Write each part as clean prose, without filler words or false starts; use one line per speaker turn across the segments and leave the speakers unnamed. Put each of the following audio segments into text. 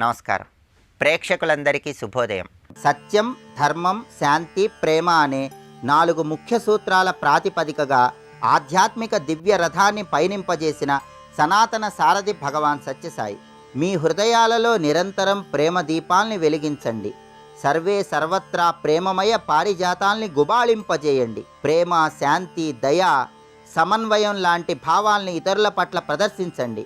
నమస్కారం. ప్రేక్షకులందరికీ శుభోదయం. సత్యం, ధర్మం, శాంతి, ప్రేమ అనే 4 ముఖ్య సూత్రాల ప్రాతిపదికగా ఆధ్యాత్మిక దివ్య రథాన్ని పయనింపజేసిన సనాతన సారథి భగవాన్ సత్యసాయి. మీ హృదయాలలో నిరంతరం ప్రేమ దీపాల్ని వెలిగించండి. సర్వే సర్వత్రా ప్రేమమయ పారిజాతాల్ని గుబాళింపజేయండి. ప్రేమ, శాంతి, దయ, సమన్వయం లాంటి భావాల్ని ఇతరుల పట్ల ప్రదర్శించండి.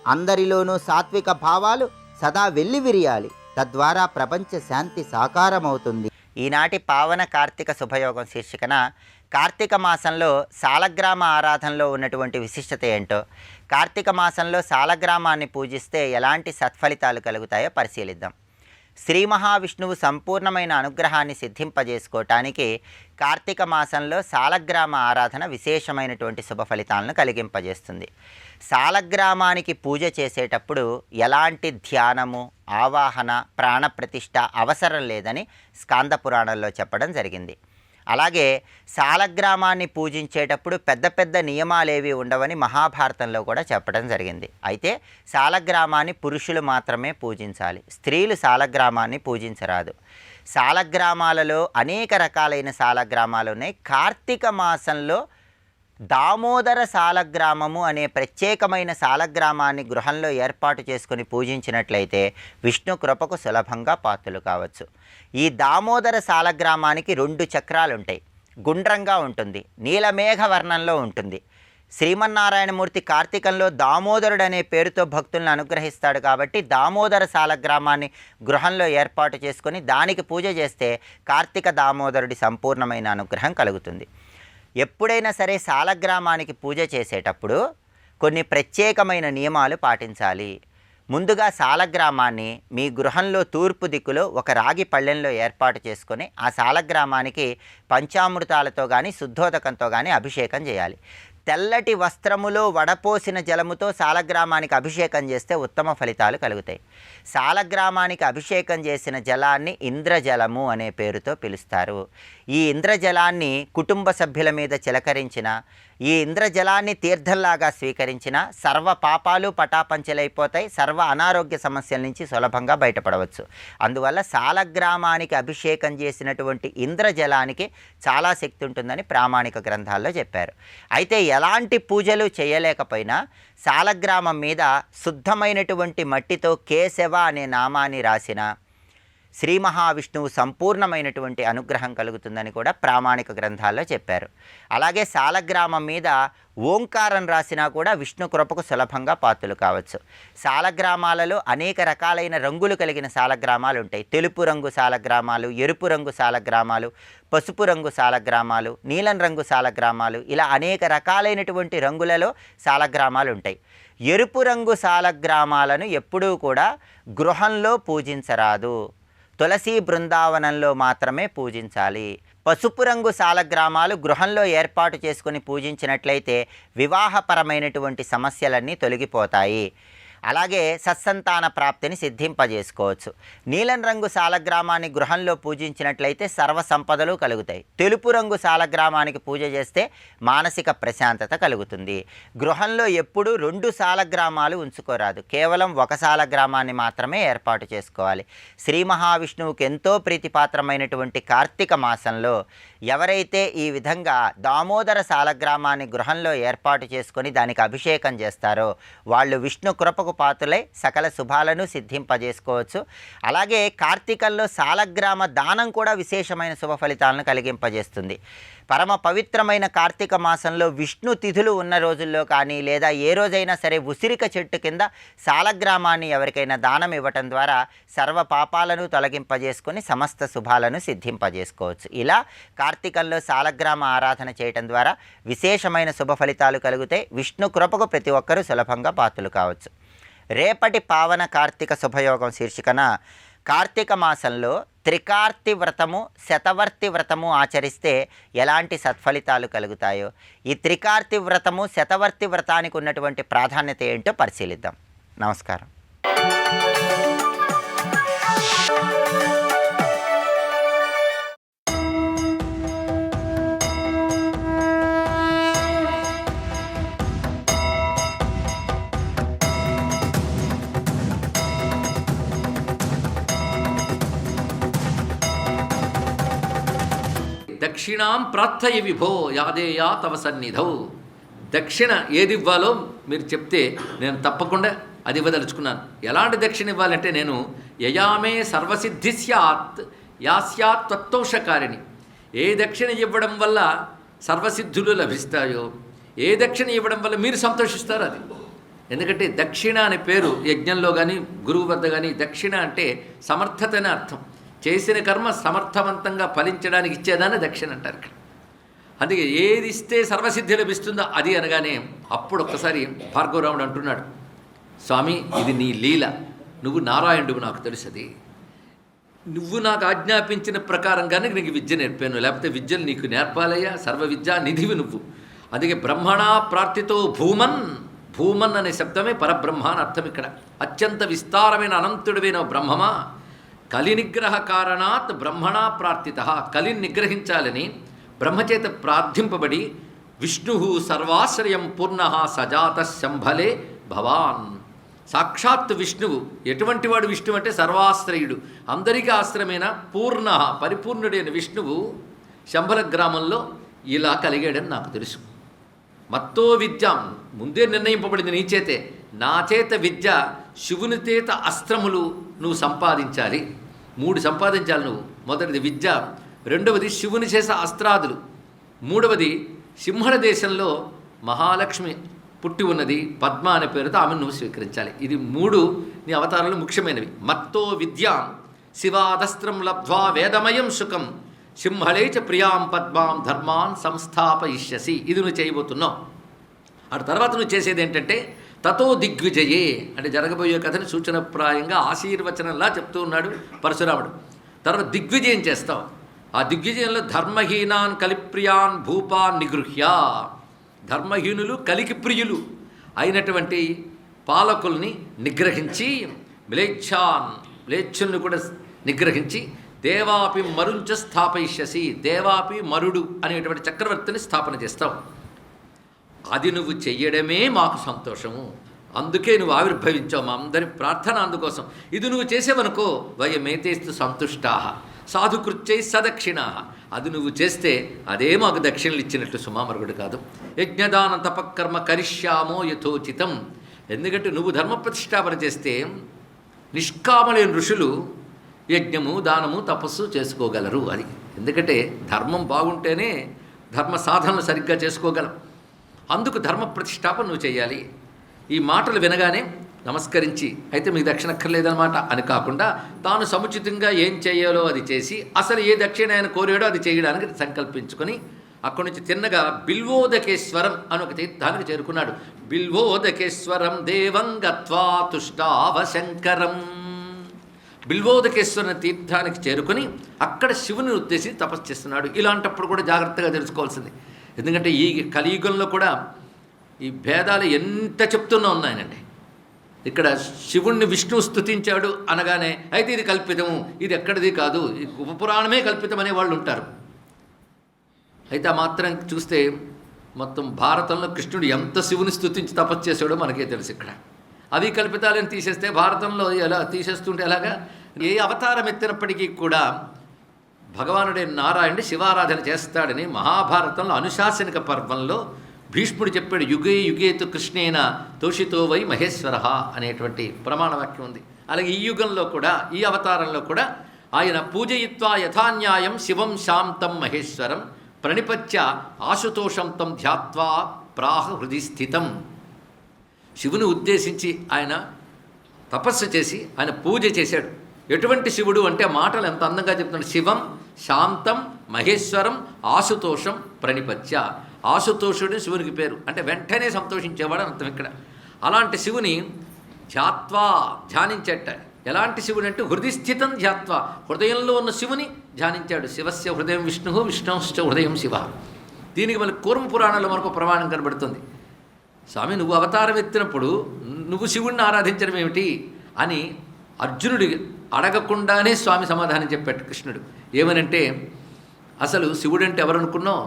అందరిలోనూ సాత్విక భావాలు సదా వెల్లివిరియాలి. తద్వారా ప్రపంచ శాంతి సాకారమవుతుంది. ఈనాటి పావన కార్తీక శుభయోగం శీర్షికన కార్తీక మాసంలో సాలగ్రామ ఆరాధనలో ఉన్నటువంటి విశిష్టత ఏంటో, కార్తీక మాసంలో సాలగ్రామాన్ని పూజిస్తే ఎలాంటి సత్ఫలితాలు కలుగుతాయో పరిశీలిద్దాం. శ్రీ మహావిష్ణువు సంపూర్ణమైన అనుగ్రహాన్ని సిద్ధింపజేసుకోవటానికి కార్తీక మాసంలో సాలగ్రామ ఆరాధన విశేషమైనటువంటి శుభ ఫలితాలను కలిగింపజేస్తుంది. సాలగ్రామానికి పూజ చేసేటప్పుడు ఎలాంటి ధ్యానము, ఆవాహన, ప్రాణప్రతిష్ఠ అవసరం లేదని స్కాంద పురాణంలో చెప్పడం జరిగింది. అలాగే సాలగ్రామాన్ని పూజించేటప్పుడు పెద్ద పెద్ద నియమాలేవి ఉండవని మహాభారతంలో కూడా చెప్పడం జరిగింది. అయితే సాలగ్రామాన్ని పురుషులు మాత్రమే పూజించాలి, స్త్రీలు సాలగ్రామాన్ని పూజించరాదు. సాలగ్రామాలలో అనేక రకాలైన సాలగ్రామాలు ఉన్నాయి. కార్తీక మాసంలో దామోదర సాలగ్రామము అనే ప్రత్యేకమైన సాలగ్రామాన్ని గృహంలో ఏర్పాటు చేసుకుని పూజించినట్లయితే విష్ణు కృపకు సులభంగా పాత్రలు కావచ్చు. ఈ దామోదర సాలగ్రామానికి 2 చక్రాలు ఉంటాయి. గుండ్రంగా ఉంటుంది, నీలమేఘ వర్ణంలో ఉంటుంది. శ్రీమన్నారాయణమూర్తి కార్తీకంలో దామోదరుడు అనే పేరుతో భక్తులను అనుగ్రహిస్తాడు కాబట్టి దామోదర సాలగ్రామాన్ని గృహంలో ఏర్పాటు చేసుకొని దానికి పూజ చేస్తే కార్తీక దామోదరుడి సంపూర్ణమైన అనుగ్రహం కలుగుతుంది. ఎప్పుడైనా సరే సాలగ్రామానికి పూజ చేసేటప్పుడు కొన్ని ప్రత్యేకమైన నియమాలు పాటించాలి. ముందుగా సాలగ్రామాన్ని మీ గృహంలో తూర్పు దిక్కులో ఒక రాగి పళ్ళెంలో ఏర్పాటు చేసుకొని ఆ సాలగ్రామానికి పంచామృతాలతో కానీ శుద్ధోదకంతో కానీ అభిషేకం చేయాలి. తెల్లటి వస్త్రములో వడపోసిన జలముతో సాలగ్రామానికి అభిషేకం చేస్తే ఉత్తమ ఫలితాలు కలుగుతాయి. సాలగ్రామానికి అభిషేకం చేసిన జలాన్ని ఇంద్రజలము అనే పేరుతో పిలుస్తారు. ఈ ఇంద్రజలాన్ని కుటుంబ సభ్యుల మీద చిలకరించిన, ఈ ఇంద్రజలాన్ని తీర్థంలాగా స్వీకరించిన సర్వ పాపాలు పటాపంచలైపోతాయి, సర్వ అనారోగ్య సమస్యల నుంచి సులభంగా బయటపడవచ్చు. అందువల్ల సాలగ్రామానికి అభిషేకం చేసినటువంటి ఇంద్రజలానికి చాలా శక్తి ఉంటుందని ప్రామాణిక గ్రంథాల్లో చెప్పారు. అయితే ఎలాంటి పూజలు చేయలేకపోయినా సాలగ్రామం మీద శుద్ధమైనటువంటి మట్టితో కేశవ అనే నామాన్ని రాసిన శ్రీ మహావిష్ణువు సంపూర్ణమైనటువంటి అనుగ్రహం కలుగుతుందని కూడా ప్రామాణిక గ్రంథాల్లో చెప్పారు. అలాగే సాలగ్రామం మీద ఓంకారం రాసినా కూడా విష్ణు కృపకు సులభంగా పాత్రలు కావచ్చు. సాలగ్రామాలలో అనేక రకాలైన రంగులు కలిగిన సాలగ్రామాలు ఉంటాయి. తెలుపు రంగు సాలగ్రామాలు, ఎరుపు రంగు సాలగ్రామాలు, పసుపు రంగు సాలగ్రామాలు, నీలం రంగు సాలగ్రామాలు, ఇలా అనేక రకాలైనటువంటి రంగులలో సాలగ్రామాలు ఉంటాయి. ఎరుపు రంగు సాలగ్రామాలను ఎప్పుడూ కూడా గృహంలో పూజించరాదు, తులసి బృందావనంలో మాత్రమే పూజించాలి. పసుపు రంగు సాలగ్రామాలు గృహంలో ఏర్పాటు చేసుకుని పూజించినట్లయితే వివాహపరమైనటువంటి సమస్యలన్నీ తొలగిపోతాయి. అలాగే సత్సంతాన ప్రాప్తిని సిద్ధింపజేసుకోవచ్చు. నీలం రంగు సాలగ్రామాన్ని గృహంలో పూజించినట్లయితే సర్వ సంపదలు కలుగుతాయి. తెలుపు రంగు సాలగ్రామానికి పూజ చేస్తే మానసిక ప్రశాంతత కలుగుతుంది. గృహంలో ఎప్పుడూ 2 సాలగ్రామాలు ఉంచుకోరాదు, కేవలం 1 సాలగ్రామాన్ని మాత్రమే ఏర్పాటు చేసుకోవాలి. శ్రీ మహావిష్ణువుకి ఎంతో ప్రీతిపాత్రమైనటువంటి కార్తీక మాసంలో ఎవరైతే ఈ విధంగా దామోదర సాలగ్రామాన్ని గృహంలో ఏర్పాటు చేసుకొని దానికి అభిషేకం చేస్తారో వాళ్ళు విష్ణు కృపకు పాత్రులై సకల శుభాలను సిద్ధింపజేసుకోవచ్చు. అలాగే కార్తీకంలో సాలగ్రామ దానం కూడా విశేషమైన శుభ ఫలితాలను కలిగింపజేస్తుంది. పరమ పవిత్రమైన కార్తీక మాసంలో విష్ణు తిథులు ఉన్న రోజుల్లో కానీ లేదా ఏ రోజైనా సరే ఉసిరిక చెట్టు కింద సాలగ్రామాన్ని ఎవరికైనా దానం ఇవ్వటం ద్వారా సర్వ పాపాలను తొలగింపజేసుకొని సమస్త శుభాలను సిద్ధింపజేసుకోవచ్చు. ఇలా కార్తీకంలో సాలగ్రామ ఆరాధన చేయటం ద్వారా విశేషమైన శుభ ఫలితాలు కలిగితే విష్ణు కృపకు ప్రతి ఒక్కరూ సులభంగా పాత్రలు కావచ్చు. రేపటి పావన కార్తీక శుభయోగం శీర్షికన కార్తీక మాసంలో త్రికార్తి వ్రతము, శతవర్తి వ్రతము ఆచరిస్తే ఎలాంటి సత్ఫలితాలు కలుగుతాయో, ఈ త్రికార్తి వ్రతము, శతవర్తి వ్రతానికి ఉన్నటువంటి ప్రాధాన్యత ఏంటో పరిశీలిద్దాం. నమస్కారం.
దక్షిణాం ప్రార్థయ విభో యాదేయా తవ సన్నిధౌ. దక్షిణ ఏది ఇవ్వాలో మీరు చెప్తే నేను తప్పకుండా అది ఇవ్వదలుచుకున్నాను. ఎలాంటి దక్షిణ ఇవ్వాలంటే నేను యయామే సర్వసిద్ధి స్యాత్ యాస్యాత్ త్వత్తౌషకారిణి. ఏ దక్షిణ ఇవ్వడం వల్ల సర్వసిద్ధులు లభిస్తాయో, ఏ దక్షిణ ఇవ్వడం వల్ల మీరు సంతోషిస్తారో అది. ఎందుకంటే దక్షిణ అనే పేరు యజ్ఞంలో కానీ గురువు వద్ద కానీ దక్షిణ అంటే సమర్థత అనే అర్థం. చేసిన కర్మ సమర్థవంతంగా ఫలించడానికి ఇచ్చేదాన్ని దక్షిణ అంటారు ఇక్కడ. అందుకే ఏది ఇస్తే సర్వసిద్ధి లభిస్తుందో అది అనగానే అప్పుడు ఒక్కసారి భార్గవరాముడు అంటున్నాడు, స్వామి ఇది నీ లీల, నువ్వు నారాయణుడు నాకు తెలుసది, నువ్వు నాకు ఆజ్ఞాపించిన ప్రకారంగానే నీకు విద్య నేర్పాను, లేకపోతే విద్యలు నీకు నేర్పాలయ్యా, సర్వ విద్యా నిధివి నువ్వు. అందుకే బ్రహ్మణా ప్రార్థితో భూమన్, భూమన్ అనే శబ్దమే పరబ్రహ్మ అని అర్థం ఇక్కడ. అత్యంత విస్తారమైన అనంతుడివైన బ్రహ్మమా, కలి నిగ్రహ కారణాత్ బ్రహ్మణా ప్రార్థిత. కలిని నిగ్రహించాలని బ్రహ్మచేత ప్రార్థింపబడి విష్ణు సర్వాశ్రయం పూర్ణ సజాత శంభలే భవాన్. సాక్షాత్ విష్ణువు. ఎటువంటి వాడు విష్ణువు అంటే సర్వాశ్రయుడు, అందరికీ ఆశ్రయమైన పూర్ణ పరిపూర్ణుడైన విష్ణువు శంభల గ్రామంలో ఇలా కలిగాడని నాకు తెలుసు. మత్తో విద్యాం, ముందే నిర్ణయింపబడింది నీ చేతే, నా చేత విద్య, శివుని చేత అస్త్రములు నువ్వు సంపాదించాలి. 3 సంపాదించాలి నువ్వు. మొదటిది విద్య, రెండవది శివుని చేసే అస్త్రాదులు, మూడవది సింహళ దేశంలో మహాలక్ష్మి పుట్టి ఉన్నది పద్మ అనే పేరుతో ఆమెను నువ్వు స్వీకరించాలి. ఇది 3 నీ అవతారాలు ముఖ్యమైనవి. మత్తో విద్యాం శివాదస్త్రం లబ్ధ్వా వేదమయం సుఖం సింహళేచ ప్రియాం పద్మాం ధర్మాన్ సంస్థాపయిష్యసి. ఇది నువ్వు చేయబోతున్నావు. ఆ తర్వాత నువ్వు చేసేది ఏంటంటే తతో దిగ్విజయే అంటే జరగబోయే కథని సూచనప్రాయంగా ఆశీర్వచనంలా చెప్తూ ఉన్నాడు పరశురాముడు. తర్వాత దిగ్విజయం చేస్తావు. ఆ దిగ్విజయంలో ధర్మహీనాన్ కలిప్రియాన్ భూపాన్ నిగృహ్య. ధర్మహీనులు కలికి ప్రియులు అయినటువంటి పాలకుల్ని నిగ్రహించి మ్లేచ్ఛుల్ని కూడా నిగ్రహించి దేవాపి మరుంచ స్థాపయిష్యసి. దేవాపి మరుడు అనేటువంటి చక్రవర్తిని స్థాపన చేస్తావు. అది నువ్వు చెయ్యడమే మాకు సంతోషము, అందుకే నువ్వు ఆవిర్భవించావు, మా అందరి ప్రార్థన అందుకోసం. ఇది నువ్వు చేసేవనుకో వయమేతేస్తు సంతుష్టా సాధుకృత్యై సదక్షిణా. అది నువ్వు చేస్తే అదే మాకు దక్షిణలు ఇచ్చినట్లు సుమామరుగుడు కాదు. యజ్ఞదాన తపకర్మ కరిష్యామో యథోచితం. ఎందుకంటే నువ్వు ధర్మ ప్రతిష్టాపన చేస్తే నిష్కామలేని ఋషులు యజ్ఞము దానము తపస్సు చేసుకోగలరు. అది ఎందుకంటే ధర్మం బాగుంటేనే ధర్మ సాధనలు సరిగ్గా చేసుకోగలం. అందుకు ధర్మ ప్రతిష్టాపన నువ్వు చేయాలి. ఈ మాటలు వినగానే నమస్కరించి అయితే మీకు దక్షిణ అక్కర్లేదన్నమాట అని కాకుండా తాను సముచితంగా ఏం చేయాలో అది చేసి అసలు ఏ దక్షిణ ఆయన కోరాడో అది చేయడానికి సంకల్పించుకొని అక్కడి నుంచి తిన్నగా బిల్వోదకేశ్వరం అని ఒక తీర్థానికి చేరుకున్నాడు. బిల్వోదకేశ్వరం దేవం గత్వా తుష్టావశంకరం. బిల్వోదకేశ్వర తీర్థానికి చేరుకొని అక్కడ శివుని ఉద్దేశించి తపస్సు చేస్తున్నాడు. ఇలాంటప్పుడు కూడా జాగ్రత్తగా తెలుసుకోవాల్సింది. ఎందుకంటే ఈ కలియుగంలో కూడా ఈ భేదాలు ఎంత చెప్తున్నా ఉన్నాయనండి. ఇక్కడ శివుణ్ణి విష్ణువు స్తుతించాడు అనగానే అయితే ఇది కల్పితము, ఇది ఎక్కడిది కాదు, ఈ ఉపపురాణమే కల్పితం అనే వాళ్ళు ఉంటారు. అయితే ఆ మాత్రం చూస్తే మొత్తం భారతంలో కృష్ణుడు ఎంత శివుని స్తుతించి తపస్సు చేశాడో మనకే తెలుసు. ఇక్కడ అవి కల్పితాలను తీసేస్తే భారతంలో ఎలా తీసేస్తుంటే ఎలాగా? ఏ అవతారం ఎత్తినప్పటికీ కూడా భగవానుడే నారాయణుడు శివారాధన చేస్తాడని మహాభారతంలో అనుశాసనిక పర్వంలో భీష్ముడు చెప్పాడు. యుగే యుగేతు కృష్ణేన తోషితో వై మహేశ్వర అనేటువంటి ప్రమాణ వాక్యం ఉంది. అలాగే ఈ యుగంలో కూడా ఈ అవతారంలో కూడా ఆయన పూజయిత్వా యథాన్యాయం శివం శాంతం మహేశ్వరం ప్రణిపత్య ఆశుతోషం తం ధ్యాత్వా ప్రాహ హృది స్థితం. శివుని ఉద్దేశించి ఆయన తపస్సు చేసి ఆయన పూజ చేశాడు. ఎటువంటి శివుడు అంటే మాటలు ఎంత అందంగా చెప్తున్నాడు. శివం శాంతం మహేశ్వరం ఆశుతోషం ప్రణిపత్య. ఆశుతోషుడు శివునికి పేరు, అంటే వెంటనే సంతోషించేవాడు అని అర్థం ఇక్కడ. అలాంటి శివుని ధ్యాత్వా ధ్యానించేట. ఎలాంటి శివుడు అంటే హృదిస్థితం ధ్యాత్వా, హృదయంలో ఉన్న శివుని ధ్యానించాడు. శివస్య హృదయం విష్ణు విష్ణుశ్చ హృదయం శివ. దీనికి మన కూర్మ పురాణంలో మనకు ప్రమాణం కనబడుతుంది. స్వామి నువ్వు అవతారం ఎత్తినప్పుడు నువ్వు శివుణ్ణి ఆరాధించడం ఏమిటి అని అర్జునుడి అడగకుండానే స్వామి సమాధానం చెప్పాడు కృష్ణుడు. ఏమనంటే అసలు శివుడంటే ఎవరు అనుకున్నావు?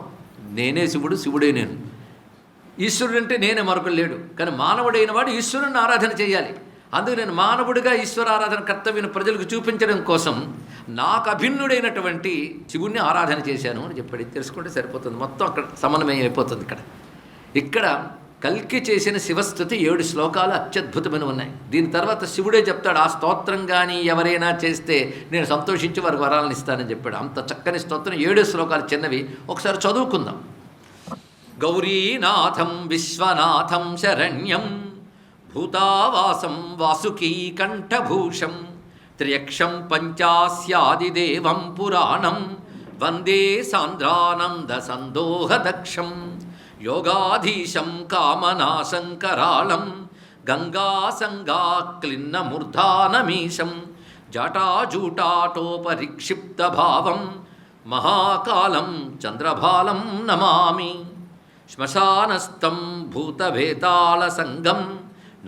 నేనే శివుడు, శివుడే నేను. ఈశ్వరుడు అంటే నేనే మరొకరు లేడు. కానీ మానవుడైన వాడు ఈశ్వరుని ఆరాధన చేయాలి. అందుకు నేను మానవుడిగా ఈశ్వరారాధన కర్తవ్యం ప్రజలకు చూపించడం కోసం నాకు అభిన్నుడైనటువంటి శివుణ్ణి ఆరాధన చేశాను అని చెప్పాడు. ఇది తెలుసుకుంటే సరిపోతుంది, మొత్తం అక్కడ సమన్వయం అయిపోతుంది. ఇక్కడ కల్కి చేసిన శివస్థుతి 7 శ్లోకాలు అత్యద్భుతమైన ఉన్నాయి. దీని తర్వాత శివుడే చెప్తాడు, ఆ స్తోత్రం కానీ ఎవరైనా చేస్తే నేను సంతోషించి వారికి వరాలను ఇస్తానని చెప్పాడు. అంత చక్కని స్తోత్రం, 7 శ్లోకాలు చిన్నవి, ఒకసారి చదువుకుందాం. గౌరీనాథం విశ్వనాథం శరణ్యం భూతావాసం వాసుకీ కంఠభూషం త్ర్యక్షం పంచాస్యాదిదేవం పురాణం వందే సాంద్రానంద సందోహదక్షం యోగాధీశం కామనాశంకరాళం గంగాసంగాక్లిన్నమూర్ధానమీశం జటాజూటాటోపరిక్షిప్తభావం మహాకాలం చంద్రబాలం నమామి. శ్మశానస్థం భూతభేతాళసంగం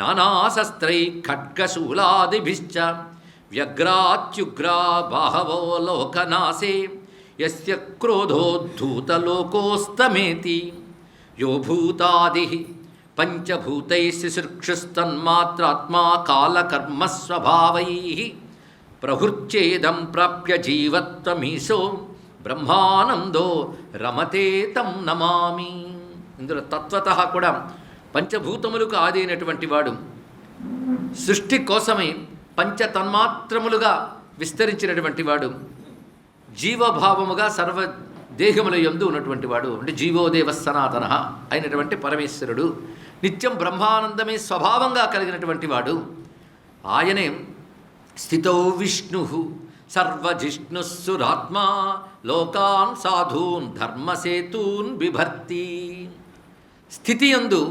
నానాశస్త్రై ఖడ్గశూలాదిభిశ్చ వ్యగ్రాత్యుగ్రా బాహవో లోకనాశే యస్య క్రోధోద్ధూతలోకోస్తమేతి యో భూతాది పంచభూతైః శుశ్రుక్షుస్తన్మాత్రాత్మా కాలకర్మస్వభావైః ప్రహృచ్ఛేదం ప్రాప్య జీవత్వమీశో బ్రహ్మానందో రమతే తం నమామి. ఇందులో తత్వతః కూడా పంచభూతములకు ఆది అయినటువంటి వాడు, సృష్టి కోసమై పంచతన్మాత్రములుగా విస్తరించినటువంటి వాడు, జీవభావముగా సర్వదేహముల యందు ఉన్నటువంటి వాడు, అంటే జీవోదేవ సనాతన అయినటువంటి పరమేశ్వరుడు, నిత్యం బ్రహ్మానందమే స్వభావంగా కలిగినటువంటి వాడు. ఆయనే స్థితో విష్ణు సర్వజిష్ణుస్సురాత్మా లోకాన్ సాధూన్ ధర్మసేతూన్ బిభర్తి. స్థితి యందు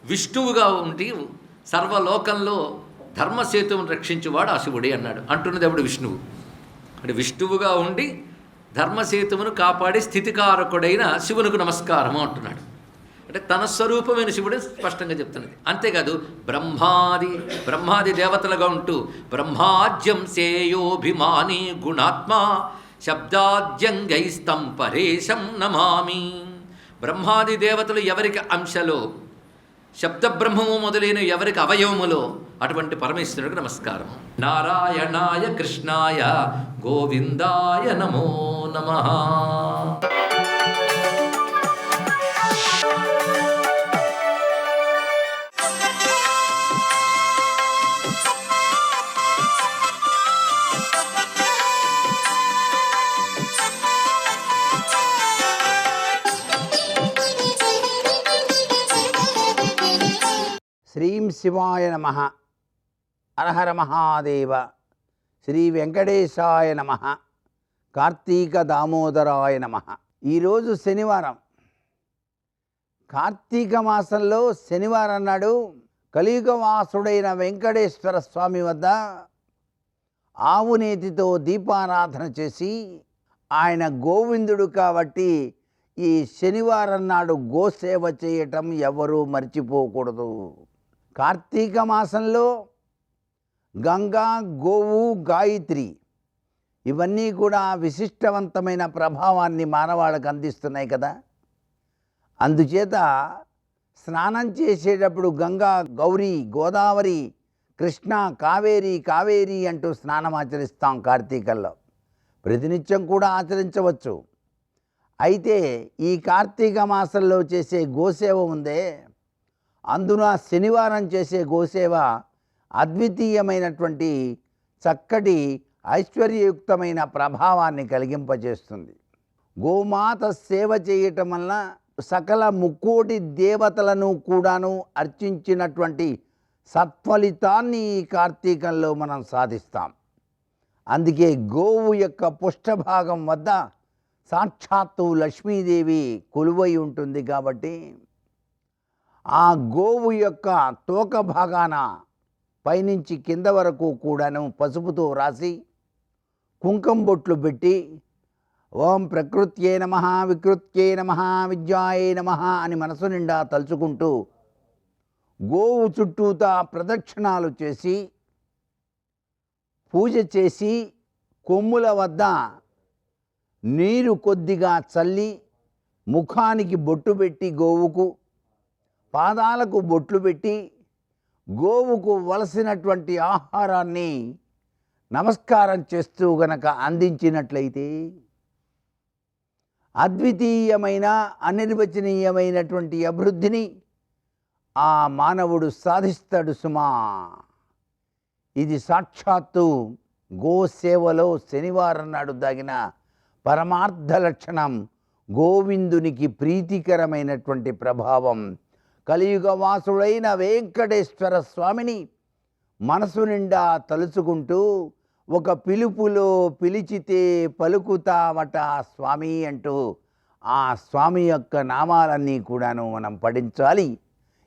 విష్ణువుగా ఉండి సర్వలోకంలో ధర్మసేతువును రక్షించువాడు ఆ శివుడే అన్నాడు. అంటున్నది అప్పుడు విష్ణువు, అంటే విష్ణువుగా ఉండి ధర్మసేతువును కాపాడి స్థితికారకుడైన శివునికి నమస్కారము అంటున్నాడు. అంటే తన స్వరూపమైన శివుడే స్పష్టంగా చెప్తున్నది. అంతేకాదు బ్రహ్మాది దేవతలుగా ఉంటూ బ్రహ్మాజ్యం సేయోభిమాని గుణాత్మ శబ్దాద్యంగైస్తం పరేశం నమామి. బ్రహ్మాది దేవతలు ఎవరికి అంశలో, శబ్దబ్రహ్మము మొదలైన ఎవరికి అవయవములో అటువంటి పరమేశ్వరుడికి నమస్కారం. నారాయణాయ కృష్ణాయ గోవిందాయ నమో నమః.
శ్రీం శివాయ నమః. హరహర మహాదేవ. శ్రీ వెంకటేశాయ నమః. కార్తీక దామోదరాయ నమః. ఈరోజు శనివారం. కార్తీక మాసంలో శనివారం నాడు కలియుగవాసుడైన వెంకటేశ్వర స్వామి వద్ద ఆవు నేతితో దీపారాధన చేసి, ఆయన గోవిందుడు కాబట్టి ఈ శనివారం నాడు గోసేవ చేయటం ఎవరూ మర్చిపోకూడదు. కార్తీక మాసంలో గంగా, గోవు, గాయత్రి ఇవన్నీ కూడా విశిష్టవంతమైన ప్రభావాన్ని మానవాళికి అందిస్తున్నాయి కదా. అందుచేత స్నానం చేసేటప్పుడు గంగా, గౌరీ, గోదావరి, కృష్ణ, కావేరి అంటూ స్నానం ఆచరిస్తాం కార్తీకంలో. ప్రతినిత్యం కూడా ఆచరించవచ్చు. అయితే ఈ కార్తీక మాసంలో చేసే గోసేవ ఉందే, అందున శనివారం చేసే గోసేవ అద్వితీయమైనటువంటి చక్కటి ఐశ్వర్యయుక్తమైన ప్రభావాన్ని కలిగింపజేస్తుంది. గోమాత సేవ చేయటం వలన సకల ముక్కోటి దేవతలను కూడాను అర్చించినటువంటి సత్ఫలితాన్ని ఈ కార్తీకంలో మనం సాధిస్తాం. అందుకే గోవు యొక్క పుష్టభాగం వద్ద సాక్షాత్తు లక్ష్మీదేవి కొలువై ఉంటుంది. కాబట్టి ఆ గోవు యొక్క తోక భాగాన పైనుంచి కింద వరకు కూడాను పసుపుతో రాసి కుంకుమ బొట్లు పెట్టి ఓం ప్రకృత్యే నమః, వికృత్యే నమః, విద్యాయే నమః అని మనసు నిండా తలుచుకుంటూ గోవు చుట్టూతా ప్రదక్షిణాలు చేసి పూజ చేసి కొమ్ముల వద్ద నీరు కొద్దిగా చల్లి ముఖానికి బొట్టు పెట్టి గోవుకు, పాదాలకు బొట్లు పెట్టి గోవుకు వలసినటువంటి ఆహారాన్ని నమస్కారం చేస్తూ గనక అందించినట్లయితే అద్వితీయమైన అనిర్వచనీయమైనటువంటి అభివృద్ధిని ఆ మానవుడు సాధిస్తాడు సుమా. ఇది సాక్షాత్తు గోసేవలో శనివారం నాడు దాగిన పరమార్థ లక్షణం. గోవిందునికి ప్రీతికరమైనటువంటి ప్రభావం. కలియుగ వాసుడైన వెంకటేశ్వర స్వామిని మనసు నిండా తలుచుకుంటూ ఒక పిలుపులో పిలిచితే పలుకుతామట స్వామి అంటూ ఆ స్వామి యొక్క నామాలన్నీ కూడాను మనం పఠించాలి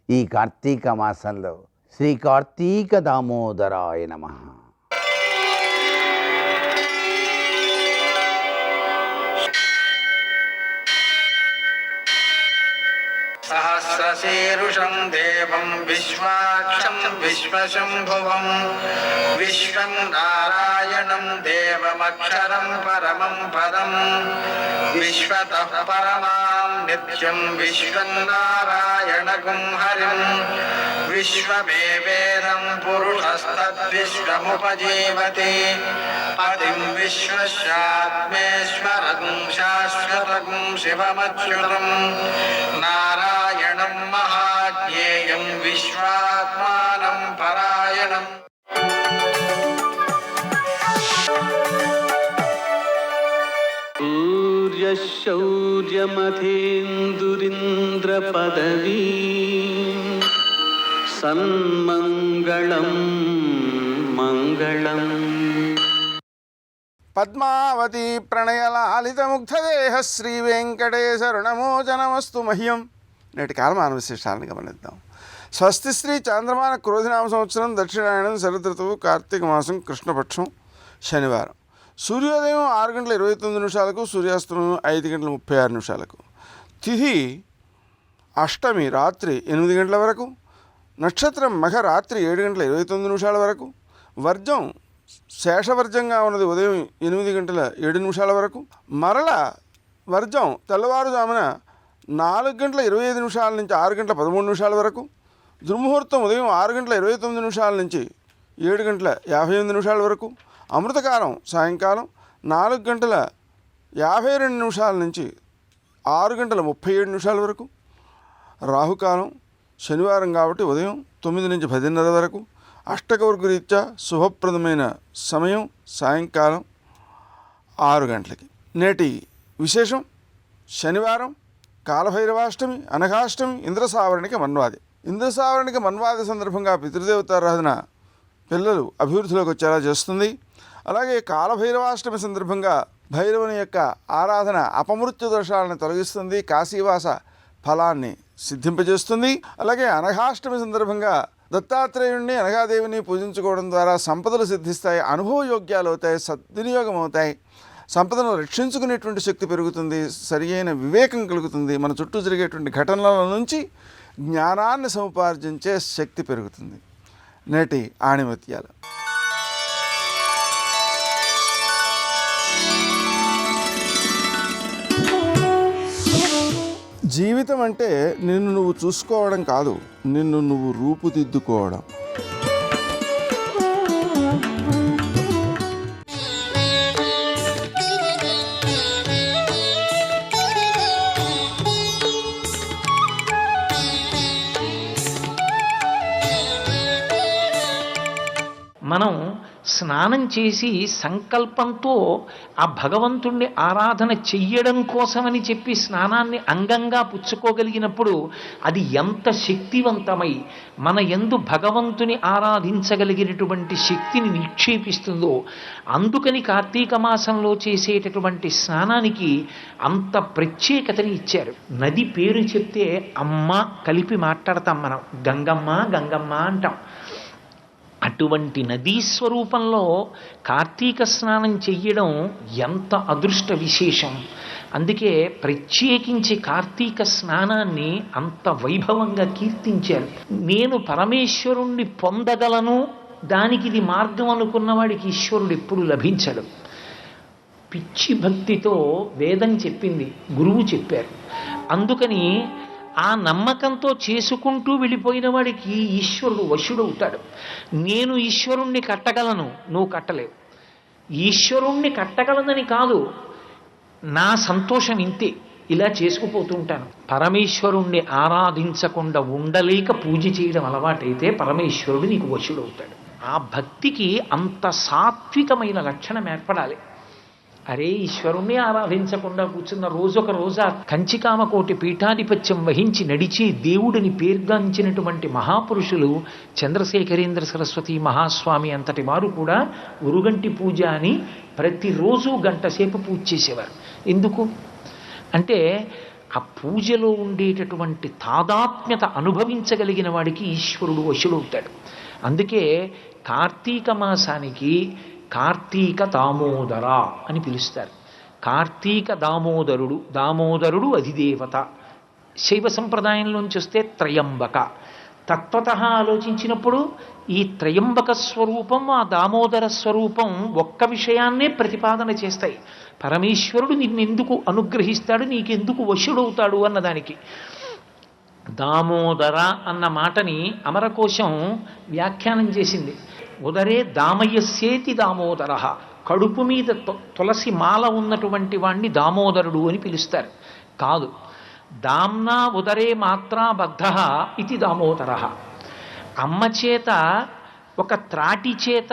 ఈ కార్తీక మాసంలో. శ్రీ కార్తీక దామోదరాయ నమః.
सहस्रशीर्षं देवं विश्वाक्षं विश्वशम्भुवं विश्वं नारायणं देवमक्षरं परमं पदं विश्वतः परमां नित्यं विश्वन्नारायणगुं हरिं विश्वमेवेदं पुरुषस्तद्विश्वमुपजीवति पतिं विश्वस्यात्मेश्वरगुं शाश्वतगुं शिवमच्युतं नारायणं महाज्ञेयं विश्वात्मानं परायणम्.
सूर्यशौर्यमथेन्दुरिन्द्रपदवी सन्मङ्गलं मङ्गलम्.
పద్మావతి ప్రణయలాలితముగ్ధదేహ శ్రీ వెంకటేశరుణమోచనమస్తు మహ్యం. నేటి కాలమాన విశేషాలను గమనిద్దాం. స్వస్తి శ్రీ చాంద్రమాన క్రోధినామ సంవత్సరం దక్షిణాయనం శరదృతువు కార్తీక మాసం కృష్ణపక్షం శనివారం. సూర్యోదయం 6:29 సూర్యాస్తమయం 5:36. తిథి అష్టమి రాత్రి 8 గంటల వరకు. నక్షత్రం మఖ రాత్రి 7:29 వరకు. వర్జం శేషవర్జంగా ఉన్నది ఉదయం 8:07 వరకు. మరల వర్జం తెల్లవారుజామున 4:25 నుంచి 6:13 వరకు. దుర్ముహూర్తం ఉదయం 6:29 నుంచి 7:58 వరకు. అమృతకాలం సాయంకాలం 4:52 నుంచి 6:37 వరకు. రాహుకాలం శనివారం కాబట్టి ఉదయం 9 నుంచి 10:30 వరకు. అష్టకవర్గ రీత్యా శుభప్రదమైన సమయం సాయంకాలం 6 గంటలకి. నేటి విశేషం శనివారం కాలభైరవాష్టమి, అనఘాష్టమి, ఇంద్రసావరణిక మన్వాది. ఇంద్రసావరణిక మన్వాది సందర్భంగా పితృదేవతారాధన పిల్లలు అభివృద్ధిలోకి వచ్చేలా చేస్తుంది. అలాగే కాలభైరవాష్టమి సందర్భంగా భైరవుని యొక్క ఆరాధన అపమృత్యు దోషాలను తొలగిస్తుంది, కాశీవాస ఫలాన్ని సిద్ధింపజేస్తుంది. అలాగే అనఘాష్టమి సందర్భంగా దత్తాత్రేయుణ్ణి అనఘాదేవిని పూజించుకోవడం ద్వారా సంపదలు సిద్ధిస్తాయి, అనుభవయోగ్యాలు అవుతాయి, సద్వినియోగం అవుతాయి, సంపదను రక్షించుకునేటువంటి శక్తి పెరుగుతుంది, సరి అయిన వివేకం కలుగుతుంది, మన చుట్టూ జరిగేటువంటి ఘటనల నుంచి జ్ఞానాన్ని సముపార్జించే శక్తి పెరుగుతుంది. నేటి ఆణిమత్యాలు. జీవితం అంటే నిన్ను నువ్వు చూసుకోవడం కాదు, నిన్ను నువ్వు రూపుదిద్దుకోవడం.
మనం స్నానం చేసి సంకల్పంతో ఆ భగవంతుణ్ణి ఆరాధన చెయ్యడం కోసమని చెప్పి స్నానాన్ని అంగంగా పుచ్చుకోగలిగినప్పుడు అది ఎంత శక్తివంతమై మన యందు భగవంతుని ఆరాధించగలిగినటువంటి శక్తిని నిక్షేపిస్తుందో, అందుకని కార్తీక మాసంలో చేసేటటువంటి స్నానానికి అంత ప్రత్యేకతని ఇచ్చారు. నది పేరు చెప్తే అమ్మ కలిపి మాట్లాడతాం మనం, గంగమ్మ గంగమ్మ అంటాం. అటువంటి నదీ స్వరూపంలో కార్తీక స్నానం చెయ్యడం ఎంత అదృష్ట విశేషం. అందుకే ప్రత్యేకించి కార్తీక స్నానాన్ని అంత వైభవంగా కీర్తించారు. నేను పరమేశ్వరుణ్ణి పొందగలను, దానికి ఇది మార్గం అనుకున్న వాడికి ఈశ్వరుడు ఎప్పుడు లభించడు. పిచ్చి భక్తితో వేదం చెప్పింది, గురువు చెప్పారు. అందుకని ఆ నమ్మకంతో చేసుకుంటూ వెళ్ళిపోయిన వాడికి ఈశ్వరుడు వశుడవుతాడు. నేను ఈశ్వరుణ్ణి కట్టగలను, నువ్వు కట్టలేవు. ఈశ్వరుణ్ణి కట్టగలనని కాదు, నా సంతోషం ఇంతే, ఇలా చేసుకుపోతుంటాను. పరమేశ్వరుణ్ణి ఆరాధించకుండా ఉండలేక పూజ చేయడం అలవాటైతే పరమేశ్వరుడు నీకు వశుడవుతాడు. ఆ భక్తికి అంత సాత్వికమైన లక్షణం ఏర్పడాలి. అరే, ఈశ్వరుణ్ణి ఆరాధించకుండా కూర్చున్న రోజొక రోజా కంచికామకోటి పీఠాధిపత్యం వహించి నడిచి దేవుడిని పేర్గాంచినటువంటి మహాపురుషులు చంద్రశేఖరేంద్ర సరస్వతి మహాస్వామి అంతటి వారు కూడా ఉరుగంటి పూజ అని ప్రతిరోజు గంట సేపు పూజ చేసేవారు. ఎందుకు అంటే ఆ పూజలో ఉండేటటువంటి తాదాత్మ్యత అనుభవించగలిగిన వాడికి ఈశ్వరుడు వశుడవుతాడు. అందుకే కార్తీక మాసానికి కార్తీక దామోదర అని పిలుస్తారు. కార్తీక దామోదరుడు అధిదేవత. శైవ సంప్రదాయంలోంచి వస్తే త్రయంబక. తత్వత ఆలోచించినప్పుడు ఈ త్రయంబక స్వరూపం, ఆ దామోదర స్వరూపం ఒక్క విషయాన్నే ప్రతిపాదన చేస్తాయి. పరమేశ్వరుడు నిన్నెందుకు అనుగ్రహిస్తాడు, నీకెందుకు వశుడవుతాడు అన్నదానికి. దామోదర అన్న మాటని అమరకోశం వ్యాఖ్యానం చేసింది. ఉదరే దామయస్యేతి దామోదర, కడుపు మీద తులసి మాల ఉన్నటువంటి వాణ్ణి దామోదరుడు అని పిలుస్తారు. కాదు, దామ్నా ఉదరే మాత్రా బద్ధ ఇది దామోదర. అమ్మ చేత ఒక త్రాటి చేత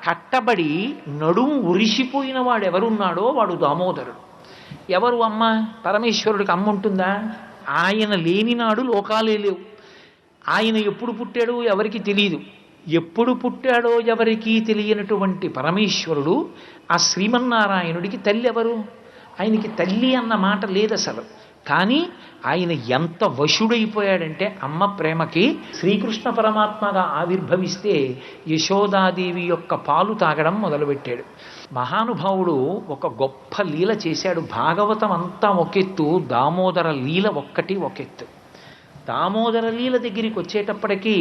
కట్టబడి నడుము ఉరిసిపోయిన వాడు ఎవరున్నాడో వాడు దామోదరుడు. ఎవరు అమ్మ? పరమేశ్వరుడికి అమ్మ ఉంటుందా? ఆయన లేనినాడు లోకాలే లేవు. ఆయన ఎప్పుడు పుట్టాడు ఎవరికి తెలియదు. ఎప్పుడు పుట్టాడో ఎవరికీ తెలియనటువంటి పరమేశ్వరుడు ఆ శ్రీమన్నారాయణుడికి తల్లి ఎవరు? ఆయనకి తల్లి అన్న మాట లేదు అసలు. కానీ ఆయన ఎంత వశుడైపోయాడంటే అమ్మ ప్రేమకి శ్రీకృష్ణ పరమాత్మగా ఆవిర్భవిస్తే యశోదాదేవి యొక్క పాలు తాగడం మొదలుపెట్టాడు. మహానుభావుడు ఒక గొప్ప లీల చేశాడు. భాగవతం అంతా ఒకెత్తు, దామోదర లీల ఒక్కటి ఒకెత్తు. దామోదర లీల దగ్గరికి వచ్చేటప్పటికీ